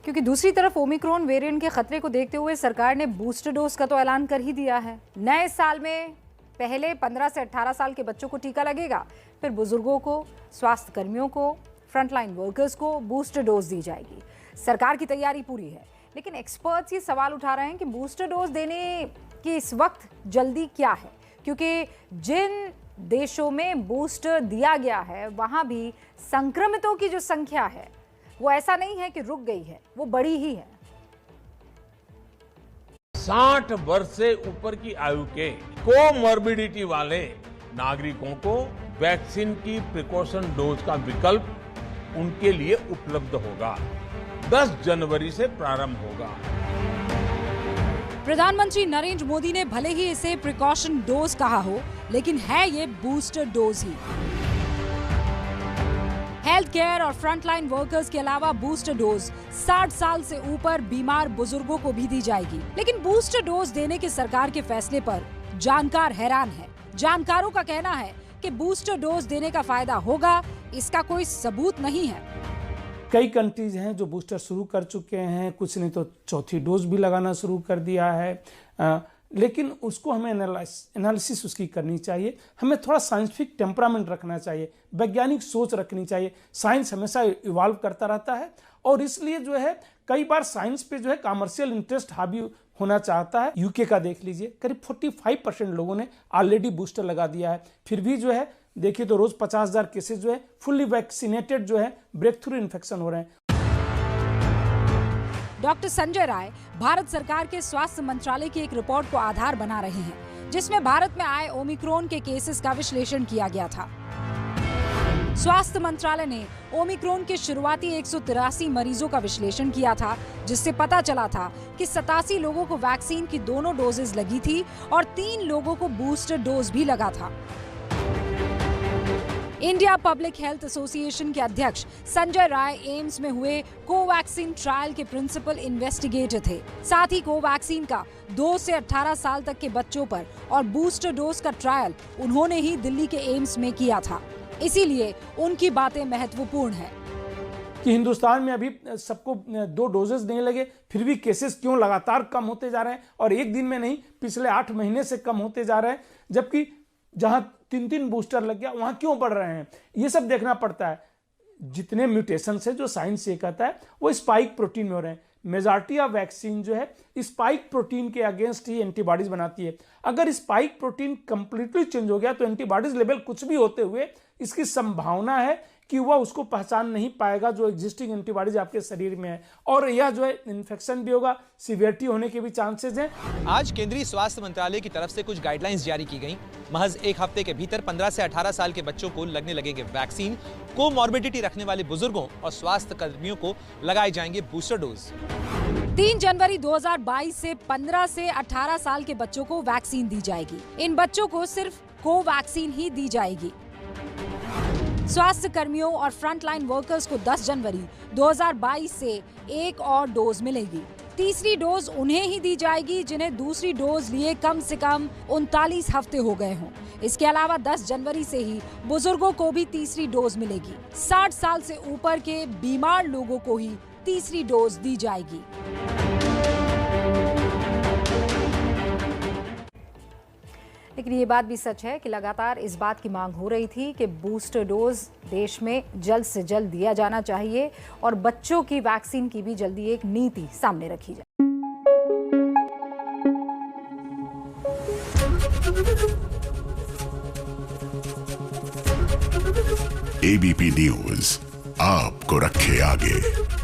क्योंकि दूसरी तरफ ओमिक्रॉन वेरिएंट के खतरे को देखते हुए सरकार ने बूस्टर डोज का तो ऐलान कर ही दिया है। नए साल में पहले 15 से 18 साल के बच्चों को टीका लगेगा, फिर बुजुर्गों को, स्वास्थ्य कर्मियों को, फ्रंटलाइन वर्कर्स को बूस्टर डोज दी जाएगी। सरकार की तैयारी पूरी है, लेकिन एक्सपर्ट्स ये सवाल उठा रहे हैं कि बूस्टर डोज देने की इस वक्त जल्दी क्या है, क्योंकि जिन देशों में बूस्टर दिया गया है वहां भी संक्रमितों की जो संख्या है वो ऐसा नहीं है कि रुक गई है, वो बढ़ी ही है। 60 वर्ष से ऊपर की आयु के कोमॉर्बिडिटी वाले नागरिकों को वैक्सीन की प्रिकॉशन डोज का विकल्प उनके लिए उपलब्ध होगा। 10 जनवरी से प्रारंभ होगा। प्रधानमंत्री नरेंद्र मोदी ने भले ही इसे प्रिकॉशन डोज कहा हो, लेकिन है ये बूस्टर डोज ही। हेल्थ केयर और फ्रंटलाइन वर्कर्स के अलावा बूस्टर डोज 60 साल से ऊपर बीमार बुजुर्गों को भी दी जाएगी। लेकिन बूस्टर डोज देने के सरकार के फैसले पर जानकार हैरान है। जानकारों का कहना है कि बूस्टर डोज देने का फायदा होगा, इसका कोई सबूत नहीं है। कई कंट्रीज हैं जो बूस्टर शुरू कर चुके हैं, कुछ ने तो चौथी डोज भी लगाना शुरू कर दिया है, लेकिन उसको हमें एनालिसिस उसकी करनी चाहिए। हमें थोड़ा साइंटिफिक टेम्परामेंट रखना चाहिए, वैज्ञानिक सोच रखनी चाहिए। साइंस हमेशा इवॉल्व करता रहता है और इसलिए जो है कई बार साइंस पे जो है कमर्शियल इंटरेस्ट हावी होना चाहता है। यूके का देख लीजिए, करीब 45% लोगों ने ऑलरेडी बूस्टर लगा दिया है, फिर भी जो है देखिए तो रोज 50,000 केसेज जो है फुल्ली वैक्सीनेटेड जो है ब्रेक थ्रू इन्फेक्शन हो रहे हैं। डॉक्टर संजय राय भारत सरकार के स्वास्थ्य मंत्रालय की एक रिपोर्ट को आधार बना रहे हैं, जिसमें भारत में आए ओमिक्रॉन के केसेस का विश्लेषण किया गया था। स्वास्थ्य मंत्रालय ने ओमिक्रॉन के शुरुआती 183 मरीजों का विश्लेषण किया था, जिससे पता चला था कि 87 लोगों को वैक्सीन की दोनों डोजेज लगी थी और 3 लोगों को बूस्टर डोज भी लगा था। इंडिया पब्लिक हेल्थ एसोसिएशन के अध्यक्ष संजय राय एम्स में हुए कोवैक्सीन ट्रायल के प्रिंसिपल इन्वेस्टिगेटर थे। साथ ही कोवैक्सीन का 2 से 18 साल तक के बच्चों पर और बूस्टर डोज का ट्रायल उन्होंने ही दिल्ली के एम्स में किया था। इसीलिए उनकी बातें महत्वपूर्ण है कि हिंदुस्तान में अभी सबको 2 डोजेस नहीं लगे, फिर भी केसेस क्यों लगातार कम होते जा रहे हैं और एक दिन में नहीं, पिछले 8 महीने से कम होते जा रहे हैं, जबकि जहां 3 बूस्टर लग गया वहां क्यों बढ़ रहे हैं, ये सब देखना पड़ता है। जितने म्यूटेशन है जो साइंस ये कहता है वो स्पाइक प्रोटीन में हो रहे हैं। मेजॉरिटी ऑफ वैक्सीन जो है स्पाइक प्रोटीन के अगेंस्ट ही एंटीबॉडीज बनाती है। अगर स्पाइक प्रोटीन कंप्लीटली चेंज हो गया तो एंटीबॉडीज लेवल कुछ भी होते हुए इसकी संभावना है कि वह उसको पहचान नहीं पाएगा जो एग्जिस्टिंग एंटीबॉडीज आपके शरीर में है, और यह जो है इन्फेक्शन भी होगा, सीवियरिटी होने के भी चांसेस हैं। आज केंद्रीय स्वास्थ्य मंत्रालय की तरफ से कुछ गाइडलाइंस जारी की गई। महज 1 हफ्ते के भीतर 15 से 18 साल के बच्चों को लगने लगेंगे वैक्सीन। कोमॉर्बिडिटी रखने वाले बुजुर्गों और स्वास्थ्य कर्मियों को लगाए जाएंगे बूस्टर डोज। 3 जनवरी 2022 से 15 से 18 साल के बच्चों को वैक्सीन दी जाएगी। इन बच्चों को सिर्फ कोवैक्सीन ही दी जाएगी। स्वास्थ्य कर्मियों और फ्रंटलाइन वर्कर्स को 10 जनवरी 2022 से एक और डोज मिलेगी। तीसरी डोज उन्हें ही दी जाएगी जिन्हें दूसरी डोज लिए कम से कम 39 हफ्ते हो गए हों। इसके अलावा 10 जनवरी से ही बुजुर्गों को भी तीसरी डोज मिलेगी। 60 साल से ऊपर के बीमार लोगों को ही तीसरी डोज दी जाएगी। लेकिन ये बात भी सच है कि लगातार इस बात की मांग हो रही थी कि बूस्टर डोज देश में जल्द से जल्द दिया जाना चाहिए और बच्चों की वैक्सीन की भी जल्दी एक नीति सामने रखी जाए। एबीपी न्यूज आपको रखे आगे।